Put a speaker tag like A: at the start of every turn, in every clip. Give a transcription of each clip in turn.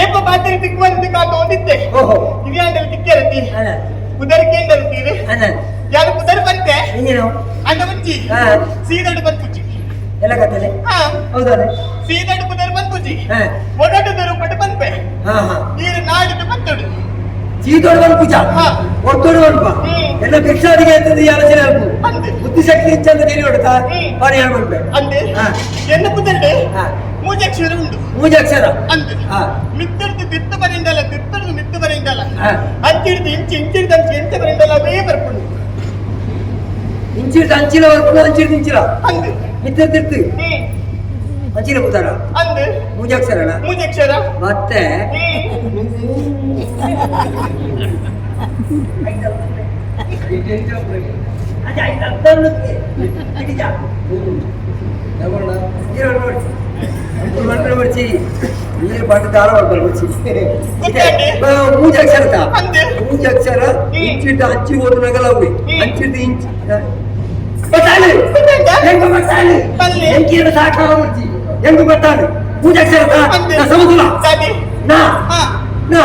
A: ಏಪ ಬಾತರಿ ತಿಕ್ಕುವಂತ ಕಾಟು ಓದಿದ್ದೆ ಇದು ಅಂಡಲ್ಲಿ ತಿಕ್ಕರತಿ ಕುದರ್ಕೆ ಅಂಡಲ್ತೀರಿ ಯಾರು ಕುದರ್ ಬಂತೆ ಅಂಡ ಮುಂಚಿ ಸೀದಡು ಬಂತುಚ್ಚಿ
B: ಎಲ್ಲ ಕತ್ತಲೆ ಹೌದಾ
A: ಸೀದಡು ಕುದರ್ ಬಂತುಚ್ಚಿ ಒಡಟದರು ಪಟ್ಟು ಬಂತೆ ನೀರು ನಾಡಿದ್ದು ಬಂತಡು
B: ಸೀದೋಡು ಬಂದು ಪೂಜಾ ಒಟ್ಟೋಡು ಬಂಪ ಎಲ್ಲ ಭಿಕ್ಷಾಡಿಗೆ ಅಂತಂದು ಆಲೋಚನೆ ಆಗ್ಬೋದು ಬುದ್ಧಿಶಕ್ತಿ ಹೆಚ್ಚಂತ ತಿಳಿ ಹೊಡ್ತಾ ಪಾನಿ ಹೇಳ್ಬಂತೆ
A: ಅಂದೆ ಎನ್ನ ಕುದರ್ಡೆ ಮೂಜಾಕ್ಷರ ಉಂಟು
B: ಮೂಜಾಕ್ಷರ
A: ಅಂದೆ ಮಿತ್ತರ್ದು ತಿತ್ತ ಬರಿಂದಲ್ಲ ತಿತ್ತರ್ದು ಮಿತ್ತ ಬರಿಂದಲ್ಲ ಅಂಚಿಡ್ದು ಇಂಚಿಡ್ದು ಎಂಚ ಬರಿಂದಲ್ಲ ಅವೇ ಬರ್ಕೊಂಡು
B: ಇಂಚಿಡ್ದು ಅಂಚಿಲ ಬರ್ಕೊಂಡು ಅಂಚಿಡ್ದು ಇಂಚಿಲ
A: ಅಂದೆ
B: ಮಿತ್ರ ತಿರ್ತು ಅಂಚಿಲ ಕೂತಾರ
A: ಅಂದೆ
B: ಮೂಜಾಕ್ಷರಣ
A: ಮೂಜಾಕ್ಷರ
B: ಮತ್ತೆ ಮೂಜಾಕ್ಷರ ಮೂಜಾಕ್ಷರ ಇಂಚಿಟ್ಟು ಹಂಚಿ ಹೋದ ನಗಲ ಅವು ಹಂಚಿಟ್ಟು ಇಂಚಿ ಎಂಕೀರ ಸಾಕಾರ ಮುಚ್ಚಿ ಹೆಂಗು ಬರ್ತಾನೆ ಮೂಜಾಕ್ಷರ ಸಮುದ್ರ ನಾ ನಾ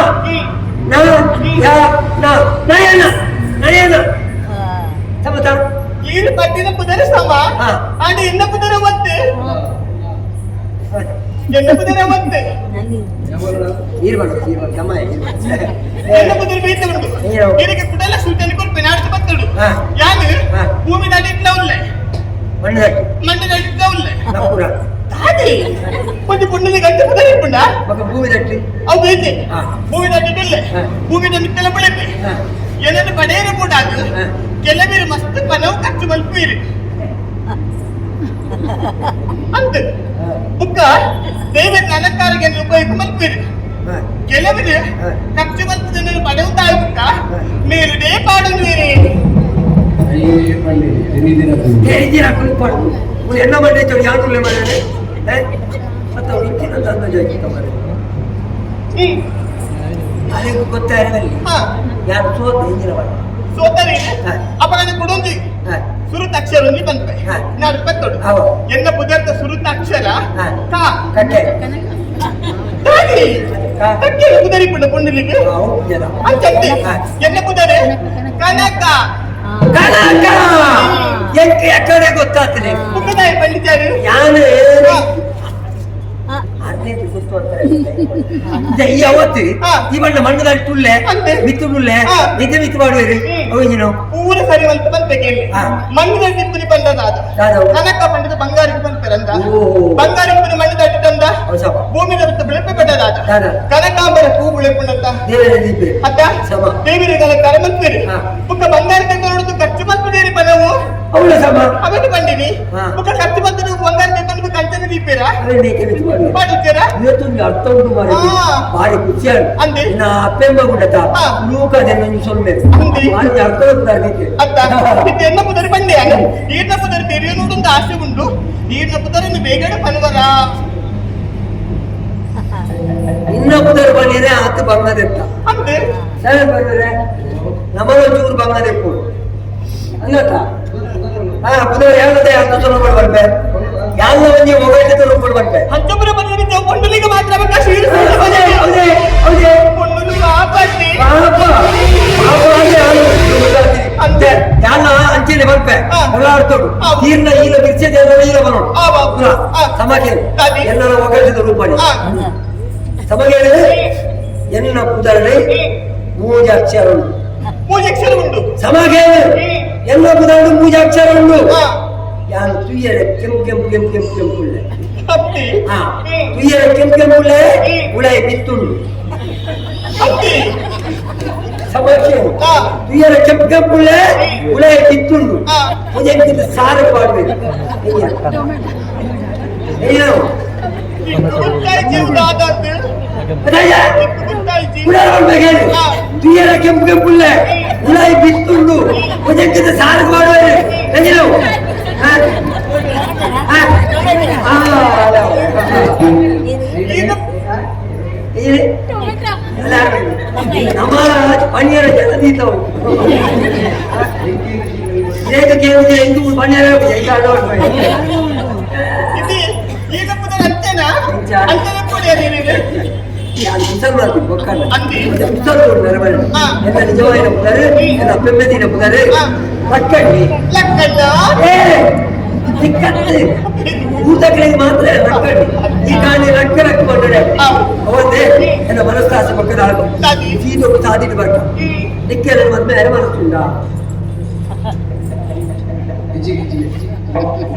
B: ನಾ ಯಾ ನಾ ನಯನ ನಯನ ಸಮತ
A: ಈರು ಪಟ್ಟಿನ ಪುದರ ಸಮ ಆಂಡ ಎನ್ನ ಪುದರ ಒತ್ತೆ ಎನ್ನ ಪುದರ ಒತ್ತೆ
B: ಈರು ಬಣ್ಣ ಕಮ್ಮ
A: ಎನ್ನ ಪುದರ ಬೀತ ಬಿಡು ಇದಕ್ಕೆ ಕುಡಲ ಸೂಚನೆ ಕೊಡ್ಪೆ ನಾಡ್ದು ಬತ್ತಡು ಯಾನು ಭೂಮಿ ದಾಟಿ ಇಟ್ಲ ಉಲ್ಲೆ ಮಣ್ಣು ದಾಟಿ ಇಟ್ಲ ಉಲ್ಲೆ
B: ನಪ್ಪುರ
A: ತಾಡಿ ಒಂದು ಪುಣ್ಣಲಿ ಗಂಟೆ ಪುದರ ಇಟ್ಕೊಂಡ
B: ಮಗ ಭೂಮಿ ದಟ್ಟಿ
A: ಅವು ಬೇತೆ ಭೂಮಿ ದಾಟಿ ಇಟ್ಲೆ ಭೂಮಿ ದಾಟಿ ಇಟ್ಟಲ ಬೆಳೆಪೆ ಎಲ್ಲರೂ ಬಡೇರು ಕೂಡ ಅದು ಕೆಲವರು ಮಸ್ತ್ ಪನವು ಖರ್ಚು ಮಲ್ಪೀರಿ ಅಂತ ಬುಕ್ಕ ದೇವರ ಅಲಂಕಾರಕ್ಕೆ ಉಪಯೋಗ ಮಲ್ಪೀರಿ ಕೆಲವರು ಖರ್ಚು ಮಲ್ಪು ಜನರು ಪಡೆವು ತಾಳ್ಬುಕ್ಕ ಮೇಲುದೇ ಪಾಡಲು ಬೇರೆ
B: ಎಲ್ಲ ಮಂಡೆ ಚಳಿ ಯಾರು ಮಾಡಿದ್ರೆ ಮತ್ತೆ ಅವ್ರು ಇಕ್ಕಿನಂತ ಅಂದಾಜು ಹಾಕಿ ಅದಕ್ಕೆ ಗೊತ್ತಾಯಿರಲಿ ಯಾರು ಸೋತ ಹಿಂದಿನ ಮಾಡಿ
A: ಸೋತರಿ ಅಪರಾಧ ಕೊಡೊಂದು ಸುರುತ ಅಕ್ಷರ ಬಂದ್ವೆ ನಾನು ಬತ್ತೋಡು ಎನ್ನ ಪುದರ್ದ ಸುರುತ ಅಕ್ಷರ ಕಾ
B: ಕಟ್ಟೆ
A: ಕಟ್ಟೆ ಪುದರಿ ಪುಣ್ಣ ಪುಂಡಲಿಗೆ ಅಂಚಂತೆ ಎನ್ನ ಪುದರೆ ಕನಕ
B: ಕನಕ ಎಂಕೆ ಕಡೆ ಗೊತ್ತಾಗ್ತದೆ
A: ಪುಕ್ಕದಾಯ ಪಂಡಿತಾರು
B: ಯಾರು ಯಾವತ್ತು ಇವಣ್ಣ ಮಣ್ಣದಾಗಿ ತುಳ್ಳೆ ಮಿತ್ತು ತುಳ್ಳೆ ನಿದ್ದೆ ಮಿತ್ತು ಮಾಡುವೇರಿ ಅವಿಂಜಿನೋ
A: ಪೂರ ಸರಿ ಅಂತ ಬಂತಕ್ಕೆ ಮಣ್ಣದ ತಿಪ್ಪುನಿ ಬಂದದ ಕನಕ ಪಂಡದ ಬಂಗಾರಕ್ಕೆ ಬಂತಾರಂತ ಬಂಗಾರಕ್ಕೆ ಮಣ್ಣು ದಾಟಿ ತಂದ ಭೂಮಿನ ಬಿಟ್ಟು ಬೆಳಪೆ ಬೆಟ್ಟದಾದ ಕನಕಾಂಬರ ಹೂ ಬೆಳೆಕೊಂಡಂತ ಅತ್ತ ದೇವಿರಿಗಳ ಕರಮಂತ್ರಿ ಬುಕ್ಕ ಬಂಗಾರ ನೋಡುದು ಖರ್ಚು ಬಂದ್ಬಿಡೇರಿ ಪದವು
B: ಅವಳ ಸಮ
A: ಅವನು ಬಂದಿನಿ ಬುಕ್ಕ ಖರ್ಚು ಬಂದು ಬಂಗಾರ ತೆಗೆದು ಕಂಚನ ದೀಪೇರಾ ಮಾಡುತ್ತೀರಾ
B: ಇವತ್ತೊಂದು ಅರ್ಥ ಉಂಟು ಮಾಡಿ ಭಾರಿ ಖುಷಿ
A: ಅಂದೆ
B: ನಾ ಅಪ್ಪೆಂಬ ಗುಂಡತ ಲೂಕದನ್ನು ಸೊನ್ನೆ ಮಾಡಿ ಅರ್ಥ
A: ಅತ್ತ ಇದು ಎನ್ನ ಪುದರಿ ಬಂದೆ ಈರ್ನ ಪುದರಿ ತೆರೆಯ ನೋಡೊಂದು ಆಸೆ ಉಂಟು ಈರ್ನ ಪುದರನ್ನು ಬೇಗಡೆ ಪಲ್ವರ
B: ಇನ್ನ ಪುದರ್ ಬಂದಿದ್ರೆ ಆತ ಬಂಗದೆತ್ತ
A: ಅಂದೆ
B: ಸರಿ ಬಂದ್ರೆ ನಮಗೊಂಚೂರು ಬಂಗದೆಪ್ಪು ಅನ್ನತ್ತ ಪುದರ್ ಹೇಳದೆ ಅಂತ ಸೊನ್ನ ಬರ್ಬೆ ಯಾವ್ದ ಒಂದಿ ಒಗಟ್ಟಿದ ರೂಪಗಳು ಬರ್ಬೆ
A: ಹತ್ತೊಬ್ಬರ ಬಂದಿದ್ದ ಪೊಂಡಲಿಗೆ ಮಾತ್ರ ಅವಕಾಶ ಪೊಂಡಲು ಆಪತ್ತಿ
B: ಅಂತೆ ಯಾನ ಅಂಚೆನೆ ಬರ್ಬೆ ಹೊಲಾಡ್ತೋಡು ತೀರ್ನ ಈಲ ಬಿರ್ಸೆ ಈಲ ಬರೋಡು ಸಮಗೆ ಎಲ್ಲರ ಒಗಟ್ಟಿದ ರೂಪಗಳು ಸಮಗೆ ಎನ್ನ ಪುದರಡೆ ಮೂಜಾಕ್ಷರ
A: ಉಂಟು
B: ಸಮಗೆ ಎಲ್ಲ ಪುದರಡು ಮೂಜಾಕ್ಷರ ಉಂಟು ಯಾರು ತುಯ್ಯರೆ ಕೆಂಪು ಕೆಂಪು ಕೆಂಪು ಕೆಂಪು ಕೆಂಪು ಉಳ್ಳೆ ತುಯ್ಯರೆ ಕೆಂಪು ಕೆಂಪು ಉಳ್ಳೆ ಉಳೆ ಬಿತ್ತುಂಡು ಸಮಸ್ಯೆ ತುಯ್ಯರೆ ಕೆಂಪು ಕೆಂಪು ಉಳ್ಳೆ ಉಳೆ ಬಿತ್ತುಂಡು ಮುಜೆಂಕಿಂತ ಸಾರು ಪಾಡ್ಬೇಕು ಏನು ತುಯ್ಯರೆ ಕೆಂಪು ಕೆಂಪು ಉಳ್ಳೆ ಉಳೆ ಬಿತ್ತುಂಡು ಮುಜೆಂಕಿಂತ ಸಾರು ಪಾಡ್ಬೇಕು ಏನು ನಮ್ಮ ಪಣಿಯರ ಜನದೀತ ಎಂದು ಪಣಿಯರ
A: ಈಗ ಪುದರ್ ಅಂತೆನಾ ಅಂತೆನ ಕೊಡಿ
B: ಮುಸಲ್ಮಾನ ಒಕ್ಕಲ್ಲ
A: ಅಂತೆ.
B: ಮುಸಲ್ಮಾನ ನೆರವೇರ ಎಲ್ಲ ನಿಜವಾಯಿನ ಪುದರೆ ಎಲ್ಲ ಪೆಮ್ಮೆದಿನ ಪುದರೆ ಲಕ್ಕಡ್ಡಿ
A: ಲಕ್ಕಣ್ಣ
B: ಚಿಕ್ಕತ್ತೆ ಊಟಗಳಿಗೆ ಮಾತ್ರ ಲಕ್ಕಡ್ಡಿ ಈ ಕಾಣಿ ಲಕ್ಕ ಲಕ್ಕ ಬಂದರೆ ಅವತ್ತೇ ಎಲ್ಲ ಮನಸ್ಸಾಸ ಪಕ್ಕದ ಆಗ ಸೀದೊಬ್ಬ ಸಾಧಿಟ್ಟು ಬರ್ಕ ನಿಕ್ಕೆಲ್ಲ ಮದ್ಮೆ ಯಾರು ಮನಸ್ಸುಂಡ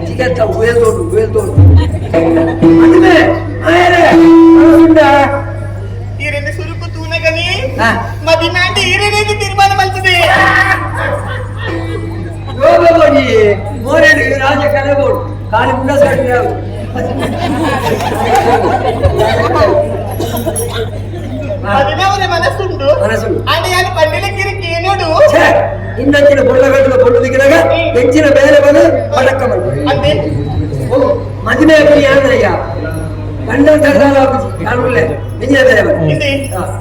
B: ಚಿಕ್ಕತ್ತ ಉಯಲ್ತೋಡು ಮದ್ಮೆ ಆಯರೆ ಮನಸ್ಸುಂಡ
A: ಈರೆಂದು ಸುರುಕು ತೂನಗನಿ ಮದಿನಾಂಟಿ ಈರೆನೇದು ತೀರ್ಮಾನ ಮಾಡ್ತದೆ
B: ಯೋಗಬೋಡಿ ಮೋರೇಡು ರಾಜ ಕಲೆಬೋಡು ಕಾಲಿ ಮುಂಡ ಸಾಡಿದ್ರೆ
A: അതിനവരെ മനസ്സുണ്ട് ആണ്ട് ഞാൻ പണ്ടിലെ കിരിക്കി നോಡು
B: ಇನ್ನಂಚಿನ ಬೊಳ್ಳಗಟ್ಟಲು ಬೊಳ್ಳುದಿಗಿನಾಗ ಹೆಚ್ಚಿನ ಬೇರೆ ಬಂದು ಪಡಕ್ಕ
A: ಅಂತೆ
B: ಮದುವೆ ಪುರಿ ಆಂದ್ರಯ್ಯ ಗಂಡನ ಕರ್ದಾಲ ಕಾಣುಳ್ಳೆ ಹೆಚ್ಚಿನ ಬೇರೆ ಬಂದು
A: ಇದೆ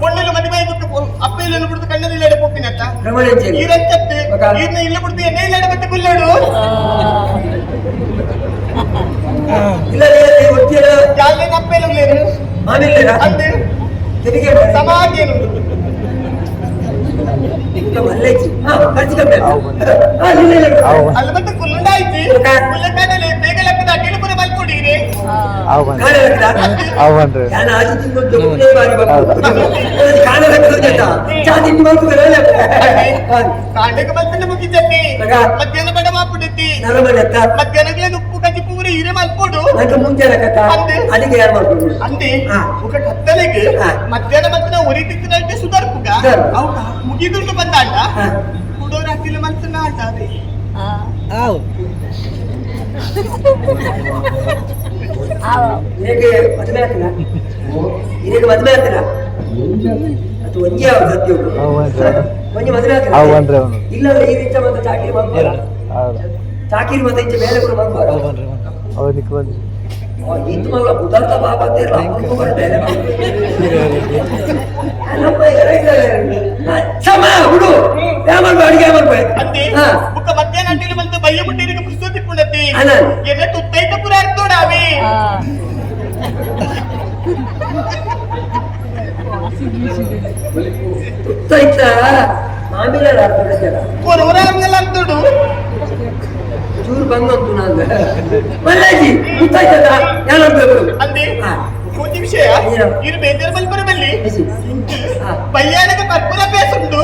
A: ಪೊಣ್ಣಲು ಮದುವೆ ಅಪ್ಪೆಲ್ಲ ಬಿಡ್ತು ಕಣ್ಣದಿಲ್ಲ ಎಡೆ ಪೊಪ್ಪಿನತ್ತ
B: ಪ್ರಮಾಣ
A: ಈರಂತತ್ತು ಈರ್ನ ಇಲ್ಲ ಬಿಡ್ತು ಎಣ್ಣೆ ಇಲ್ಲ ಎಡೆ ಬತ್ತೆ ಕುಲ್ಲೋಡು
B: ಇಲ್ಲ ಒತ್ತಿರ
A: ಯಾಲೇನ ಅಪ್ಪೆಲ್ಲ ಉಳ್ಳೇರು
B: ಮಾಮಿಲ್ಲ
A: ಅಂತೆ
B: ತಿರುಗಿ
A: ಸಮಾಜೇನು
B: ಮಲ್ಲೇಜಿ
A: ಅಲ್ಲಿ ಮತ್ತೆ ಕುಲ್ಲುಂಡಾಯ್ತು ಕುಲ್ಲಕಾಡಲೆ ಬೇಗ ಲೆಕ್ಕದ ಅಡ್ಡಿಲಪುರ ಮಲ್ಕೊಂಡಿರಿ ಕಾಂಡಕ್ಕೆ ಮಲ್ಪಂಡ ಮುಗಿದ್ದತಿ ಮಧ್ಯಾಹ್ನ ಬಡ ಮಾಪುಡತಿ ಮಧ್ಯಾಹ್ನ ಉಪ್ಪು ಕಜ್ಜಿ ಪೂರಿ ಹಿರೇ ಮಲ್ಪೋಡು
B: ಅದಕ್ಕೆ ಯಾರು ಮಾಡ್ಕೊಂಡು
A: ಅಂದೆ ఒక కత్తలకి మధ్యాహ్నం మధ్యన ఉరి తిచ్చినట్టే సుదర్పుగా అవుక ముగిదుండు ಬಂದಾಂಡ ಕುಡೋ ರಾತ್ರಿಲಿ ಮಲ್ತನ ಆಟ ಅದೇ
B: ಹೇಗೆ ಮದುವೆ ಆಗ್ತೀರ ಈಗ ಮದುವೆ ಆಗ್ತೀರ ಅದು ಒಂಜಿ ಯಾವ ಸತ್ಯ ಒಂಜಿ ಮದುವೆ ಆಗ್ತೀರ ಇಲ್ಲ ಈ ರೀತಿ ಮತ್ತೆ ಚಾಕಿರಿ ಮಾಡ್ಬಾರ ಚಾಕಿರಿ ಮತ್ತೆ ಇಂಚೆ ಬೇರೆ ಕೂಡ ಮಾಡ್ಬಾರ itu malah bukan tak apa dia lah, aku berbeda. Kenapa ya? Sama, udah. Yaman balik yaman balik.
A: Andi, bukan matian nanti lu bantu bayi pun diri ke pusat di punati.
B: Anan.
A: Jadi tutai itu pura itu dawi.
B: Tutai itu, mami lah tu saja.
A: Orang ngelam tu du.
B: ಚೂರು ಬಂದಂತು ನಾನು ಮಲ್ಲಾಜಿ ಗೊತ್ತಾಯ್ತದ ಯಾರು
A: ಅಂದೆ ಒಂದು ವಿಷಯ ಇರು ಬೇಜಾರು ಮಲ್ಪರದಲ್ಲಿ ಬಯ್ಯಾನಕ್ಕೆ ಕರ್ಪೂರ ಬೇಸುಂಡು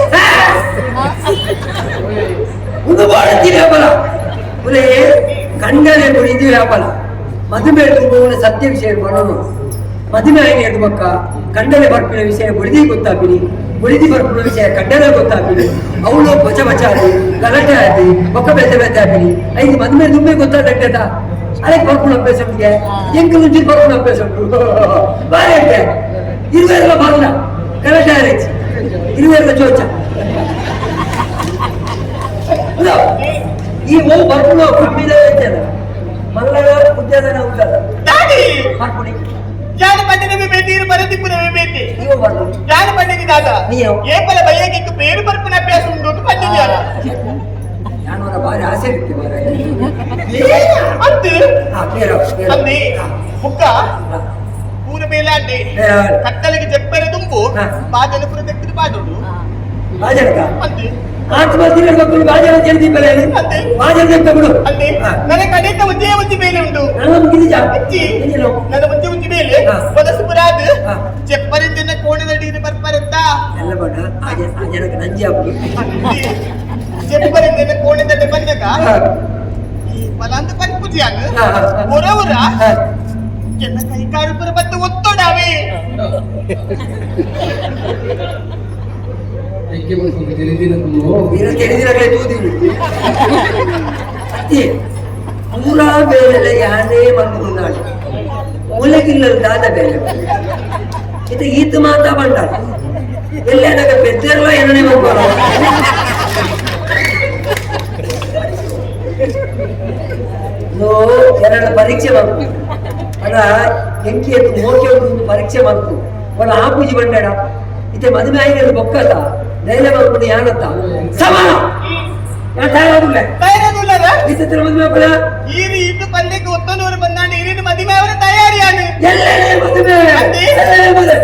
B: ಒಂದು ಬಾಳಂತೀನಿ ಹಬ್ಬಲ ಪುರೇ ಗಂಡನೇ ಇದು ಹಬ್ಬಲ ಮದುವೆ ಸತ್ಯ ವಿಷಯ ಬರೋನು ಮದುವೆ ಆಗಿ ಎದ್ದು ಬಕ್ಕ ಗಂಡನೆ ಬರ್ಪಿನ ವಿಷಯ ಬುಡಿದಿ ಗೊತ್ತಾಗ್ಬಿಡಿ ಬುಡಿದಿ ಬರ್ಪಿನ ವಿಷಯ ಗಂಡನೆ ಗೊತ್ತಾಗ್ಬಿಡಿ ಅವಳು ಬಚ ಬಚ ಆದಿ ಗಲಾಟೆ ಆದಿ ಬೊಕ್ಕ ಬೆಚ್ಚ ಬೆಚ್ಚ ಆಗ್ಬಿಡಿ ಐದು ಮದುವೆ ದುಮ್ಮೆ ಗೊತ್ತಾಗ್ತದ ಅದಕ್ಕೆ ಬರ್ಕೊಂಡು ಅಭ್ಯಾಸ ಉಂಟಿಗೆ ಎಂಕ ಮುಂಚೆ ಬರ್ಕೊಂಡು ಅಭ್ಯಾಸ ಉಂಟು ಬಾರಿ ಅಂತೆ ಇರುವೆಲ್ಲ ಬಾಗಿಲ ಗಲಾಟೆ ಆರೈತಿ ಇರುವೆಲ್ಲ ಚೋಚ ಈ ಓ ಬರ್ಕೊಂಡು ಕಮ್ಮಿದ ಹೇಳ್ತೇನೆ ಮಲ್ಲಗ ಉದ್ಯಾನ ಉಂಟದ ಮಾಡ್ಕೊಡಿ
A: ಯಾರು ಪಂಡಿತ ಬೇತೀರು ಬರದಿ ಪುನಃ ಬೇತಿ ಯಾರು ಪಂಡಿತ ದಾದ ಏಪಲ ಬಯ್ಯಕ್ಕೆ ಬೇರು ಬರ್ಪನ ಅಭ್ಯಾಸ ಉಂಟು ಅಂತ ಪಂಡಿತ
B: ನಾನು ಅವರ ಬಾರಿ ಆಸೆ ಇರ್ತೇನೆ
A: ಅಂತೆ ಅಂದೆ ಬುಕ್ಕ ಪೂರ ಬೇಲಾಂಡೆ ಕತ್ತಲಿಗೆ ಜಪ್ಪರೆ ತುಂಬು ಬಾಜನಪುರ ತೆಗೆದು ಬಾಡೋದು
B: ಬಾಜನಕ
A: ಅಂತೆ
B: ಆತ್ಮಹತ್ಯೆ ಮಕ್ಕಳು ಬಾಜನ ಜಲ್ದಿ ಬೆಲೆ ಬಾಜನ ತೆಗೆದು ಬಿಡು
A: ಅಂತೆ ನನಗೆ ಕಡೆಯಿಂದ ಒಂದೇ ಬೇಲೆ ಉಂಟು ನನ್ನ ಒಂದೇ ಬೇಲೆ ಮನಸ್ಸು ಪುರಾದ ಜಪ್ಪರಿಂದ ಕೋಣದಡಿ ಬರ್ಬಾರಂತ
B: ಎಲ್ಲ ಬಣ್ಣ ಆ ಜನಕ್ಕೆ ನಂಜಿ ಆಗ್ಬಿಡು
A: ಜಪ್ಪರಿಂದ ಕೋಣದಡಿ ಬಂದಾಗ ಈ ಬಲಾಂತ ಪಂಪುಜಿಯಾಗ ಹೊರವರ ಕೆನ್ನ ಕೈ ಕಾಡು ಪುರ ಬಂದು ಒತ್ತೋಡಾವೆ
B: ಪೂರಾ ಬೇರೆ ಯಾನೇ ಮಣ್ಣುನಾಡು ಮೂಲೆಗಿಲ್ಲದ ದಾದ ಬೇರೆ ಇದು ಈತ ಮಾತಾ ಬಂಡ ಎಲ್ಲೇನಾಗ ಬೆದ್ದೆಲ್ಲ ಏನನೇ ಮಾಡ್ಬಾರ ಎರಡು ಪರೀಕ್ಷೆ ಮಾಡ್ತು ಅಲ್ಲ ಎಂಕಿ ಎತ್ತು ಮೋಕೆ ಒಂದು ಪರೀಕ್ಷೆ ಮಾಡ್ತು ಒಳ ಆಪೂಜಿ ಬಂಡಾಡ ಇತ್ತೆ ಮದುವೆ ಆಗಿ ಬೊಕ್ಕತ ಧೈರ್ಯ ಮಾಡ್ಕೊಂಡು ಯಾನತ್ತ ಸಮ ತಯಾರಾಗಿಲ್ಲ
A: ಆಯ್ದುಲ್ಲದ
B: ಇಸತ್ರ ಮದುವೆ ಅಪ್ಪಲ
A: ಈರಿ ಇದು ಪಂದ್ಯಕ್ಕೆ ಒತ್ತನೂರು ಬಂದಾಂಡು ಇರಿನ ಮದುವೆ ಅವರ ತಯಾರಿಯಾನು
B: ಎಲ್ಲೆಡೆ ಮದುವೆ
A: ಅದೇ.
B: ಎಲ್ಲೆಡೆ ಮದುವೆ